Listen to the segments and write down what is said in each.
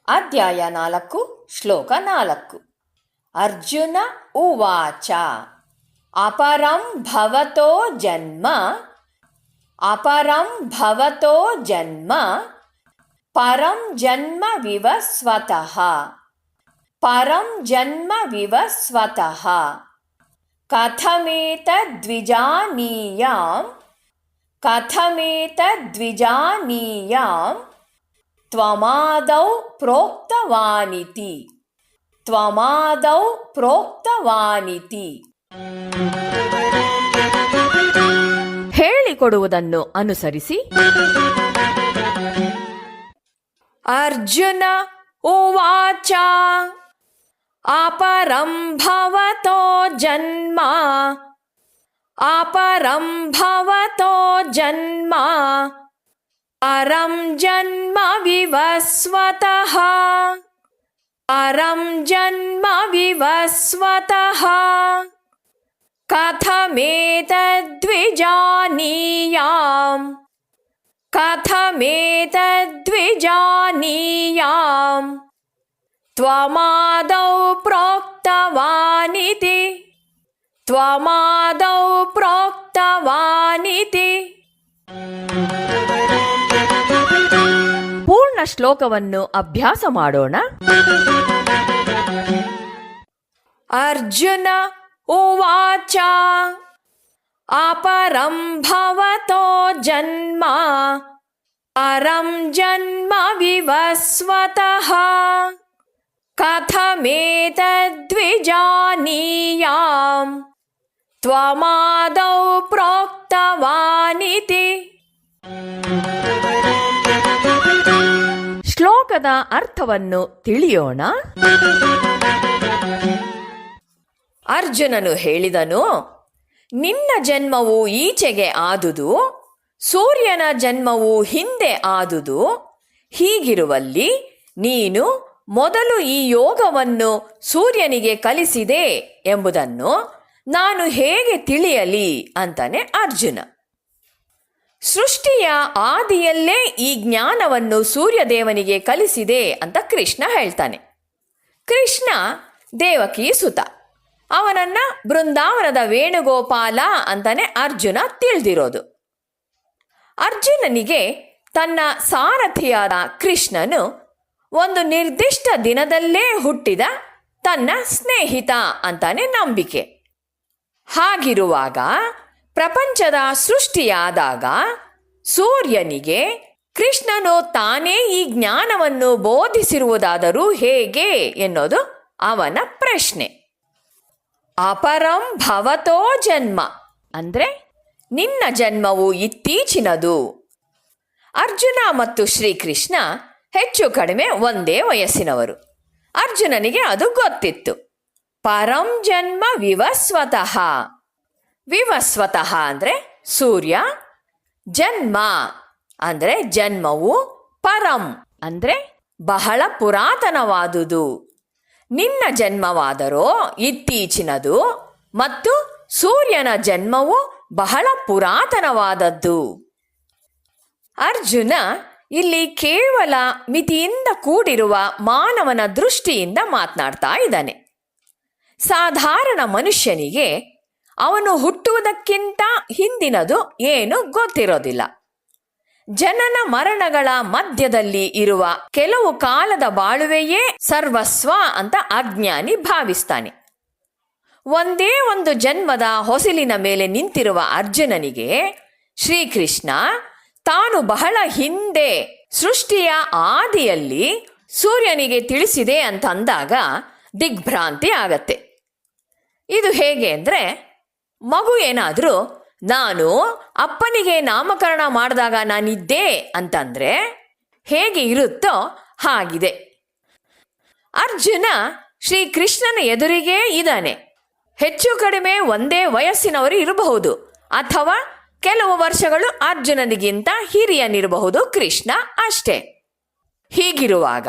ಅಧ್ಯಾಯ 4 ಶ್ಲೋಕ 4. ಅರ್ಜುನ ಉವಾಚ ಅಪರಂ ಭವತೋ ಜನ್ಮ ಪರಂ ಜನ್ಮ ವಿವಸ್ವತಃ ಕಥಮೇತದ್ವಿಜಾನೀಯಾಂ ತ್ವಮಾದೌ ಪ್ರೋಕ್ತವಾನಿತಿ. ಹೇಳಿಕೊಡುವುದನ್ನು ಅನುಸರಿಸಿ. ಅರ್ಜುನ ಉವಾಚ ಅಪರಂ ಭವತೋ ಜನ್ಮ ಪರಂ ಜನ್ಮ ವಿವಸ್ವತಃ ಕಥಮೇತದ್ವಿಜಾನೀಯಾಂ ತ್ವಮಾದೌ ಪ್ರೋಕ್ತವಾನಿತಿ. ಪೂರ್ಣ ಶ್ಲೋಕವನ್ನು ಅಭ್ಯಾಸ ಮಾಡೋಣ. ಅರ್ಜುನ ಉವಾಚ ಅಪರಂ ಭವತೋ ಜನ್ಮ ಪರಂ ಜನ್ಮ ವಿವಸ್ವತಃ ಕಥಮೇತದ್ವಿಜಾನೀಯಾಂ ತ್ವಮಾದೌ ಪ್ರೋಕ್ತವಾನಿತಿ. ಶ್ಲೋಕದ ಅರ್ಥವನ್ನು ತಿಳಿಯೋಣ. ಅರ್ಜುನನು ಹೇಳಿದನು, ನಿನ್ನ ಜನ್ಮವು ಈಚೆಗೆ ಆದುದು, ಸೂರ್ಯನ ಜನ್ಮವು ಹಿಂದೆ ಆದುದು. ಹೀಗಿರುವಲ್ಲಿ ನೀನು ಮೊದಲು ಈ ಯೋಗವನ್ನು ಸೂರ್ಯನಿಗೆ ಕಲಿಸಿದೆ ಎಂಬುದನ್ನು ನಾನು ಹೇಗೆ ತಿಳಿಯಲಿ ಅಂತಾನೆ ಅರ್ಜುನ. ಸೃಷ್ಟಿಯ ಆದಿಯಲ್ಲೇ ಈ ಜ್ಞಾನವನ್ನು ಸೂರ್ಯದೇವನಿಗೆ ಕಲಿಸಿದೆ ಅಂತ ಕೃಷ್ಣ ಹೇಳ್ತಾನೆ. ಕೃಷ್ಣ ದೇವಕಿ ಸುತ, ಅವನನ್ನ ಬೃಂದಾವನದ ವೇಣುಗೋಪಾಲ ಅಂತಾನೆ ಅರ್ಜುನ ತಿಳಿದಿರೋದು. ಅರ್ಜುನನಿಗೆ ತನ್ನ ಸಾರಥಿಯಾದ ಕೃಷ್ಣನು ಒಂದು ನಿರ್ದಿಷ್ಟ ದಿನದಲ್ಲೇ ಹುಟ್ಟಿದ ತನ್ನ ಸ್ನೇಹಿತ ಅಂತಾನೆ ನಂಬಿಕೆ. ಹಾಗಿರುವಾಗ ಪ್ರಪಂಚದ ಸೃಷ್ಟಿಯಾದಾಗ ಸೂರ್ಯನಿಗೆ ಕೃಷ್ಣನು ತಾನೇ ಈ ಜ್ಞಾನವನ್ನು ಬೋಧಿಸಿರುವುದಾದರೂ ಹೇಗೆ ಎನ್ನುವುದು ಅವನ ಪ್ರಶ್ನೆ. ಅಪರಂ ಭವತೋ ಜನ್ಮ ಅಂದ್ರೆ ನಿನ್ನ ಜನ್ಮವು ಇತ್ತೀಚಿನದು. ಅರ್ಜುನ ಮತ್ತು ಶ್ರೀಕೃಷ್ಣ ಹೆಚ್ಚು ಕಡಿಮೆ ಒಂದೇ ವಯಸ್ಸಿನವರು. ಅರ್ಜುನನಿಗೆ ಅದು ಗೊತ್ತಿತ್ತು. ಪರಂ ಜನ್ಮ ವಿವಸ್ವತಃ ಅಂದರೆ ಸೂರ್ಯ, ಜನ್ಮ ಅಂದರೆ ಜನ್ಮವು, ಪರಂ ಅಂದರೆ ಬಹಳ ಪುರಾತನವಾದುದು. ನಿನ್ನ ಜನ್ಮವಾದರೋ ಇತ್ತೀಚಿನದು ಮತ್ತು ಸೂರ್ಯನ ಜನ್ಮವು ಬಹಳ ಪುರಾತನವಾದದ್ದು. ಅರ್ಜುನ ಇಲ್ಲಿ ಕೇವಲ ಮಿತಿಯಿಂದ ಕೂಡಿರುವ ಮಾನವನ ದೃಷ್ಟಿಯಿಂದ ಮಾತನಾಡ್ತಾ ಇದ್ದಾನೆ. ಸಾಧಾರಣ ಮನುಷ್ಯನಿಗೆ ಅವನು ಹುಟ್ಟುವುದಕ್ಕಿಂತ ಹಿಂದಿನದು ಏನು ಗೊತ್ತಿರೋದಿಲ್ಲ. ಜನನ ಮರಣಗಳ ಮಧ್ಯದಲ್ಲಿ ಇರುವ ಕೆಲವು ಕಾಲದ ಬಾಳುವೆಯೇ ಸರ್ವಸ್ವ ಅಂತ ಅಜ್ಞಾನಿ ಭಾವಿಸ್ತಾನೆ. ಒಂದೇ ಒಂದು ಜನ್ಮದ ಹೊಸಲಿನ ಮೇಲೆ ನಿಂತಿರುವ ಅರ್ಜುನನಿಗೆ ಶ್ರೀಕೃಷ್ಣ ತಾನು ಬಹಳ ಹಿಂದೆ ಸೃಷ್ಟಿಯ ಆದಿಯಲ್ಲಿ ಸೂರ್ಯನಿಗೆ ತಿಳಿಸಿದೆ ಅಂತ ಅಂದಾಗ ದಿಗ್ಭ್ರಾಂತಿ ಆಗತ್ತೆ. ಇದು ಹೇಗೆ ಅಂದರೆ, ಮಗು ಏನಾದರೂ ನಾನು ಅಪ್ಪನಿಗೆ ನಾಮಕರಣ ಮಾಡಿದಾಗ ನಾನಿದ್ದೆ ಅಂತಂದ್ರೆ ಹೇಗೆ ಇರುತ್ತೋ ಹಾಗಿದೆ. ಅರ್ಜುನ ಶ್ರೀಕೃಷ್ಣನ ಎದುರಿಗೇ ಇದ್ದಾನೆ. ಹೆಚ್ಚು ಕಡಿಮೆ ಒಂದೇ ವಯಸ್ಸಿನವರು ಇರಬಹುದು, ಅಥವಾ ಕೆಲವು ವರ್ಷಗಳು ಅರ್ಜುನನಿಗಿಂತ ಹಿರಿಯನಿರಬಹುದು ಕೃಷ್ಣ ಅಷ್ಟೇ. ಹೀಗಿರುವಾಗ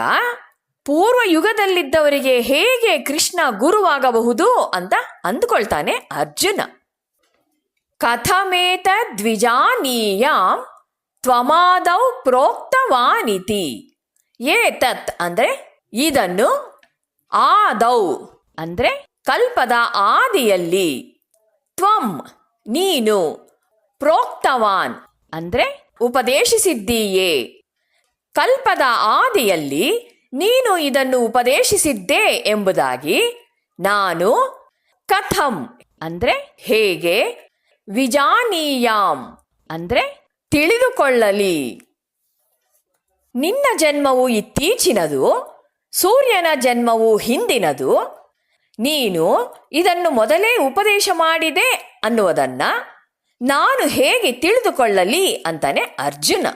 ಪೂರ್ವ ಯುಗದಲ್ಲಿದ್ದವರಿಗೆ ಹೇಗೆ ಕೃಷ್ಣ ಗುರುವಾಗಬಹುದು ಅಂತ ಅಂದುಕೊಳ್ತಾನೆ ಅರ್ಜುನ. ಕಥಮೇತ ದ್ವಿಜಾನೀಯಾಂ ತ್ವಮಾದೌ ಪ್ರೋಕ್ತವಾನಿತಿ. ಏತತ್ ಅಂದ್ರೆ ಇದನ್ನು, ಆದೌ ಅಂದ್ರೆ ಕಲ್ಪದ ಆದಿಯಲ್ಲಿ, ತ್ವಂ ನೀನು, ಪ್ರೋಕ್ತವಾನ್ ಅಂದ್ರೆ ಉಪದೇಶಿಸಿದ್ದೀಯೇ, ಕಲ್ಪದ ಆದಿಯಲ್ಲಿ ನೀನು ಇದನ್ನು ಉಪದೇಶಿಸಿದ್ದೆ ಎಂಬುದಾಗಿ ನಾನು, ಕಥಂ ಅಂದ್ರೆ ಹೇಗೆ, ವಿಜಾನೀಯಾಂ ಅಂದ್ರೆ ತಿಳಿದುಕೊಳ್ಳಲಿ. ನಿನ್ನ ಜನ್ಮವು ಇತ್ತೀಚಿನದು, ಸೂರ್ಯನ ಜನ್ಮವು ಹಿಂದಿನದು. ನೀನು ಇದನ್ನು ಮೊದಲೇ ಉಪದೇಶ ಮಾಡಿದೆ ಅನ್ನುವುದನ್ನ ನಾನು ಹೇಗೆ ತಿಳಿದುಕೊಳ್ಳಲಿ ಅಂತಾನೆ ಅರ್ಜುನ.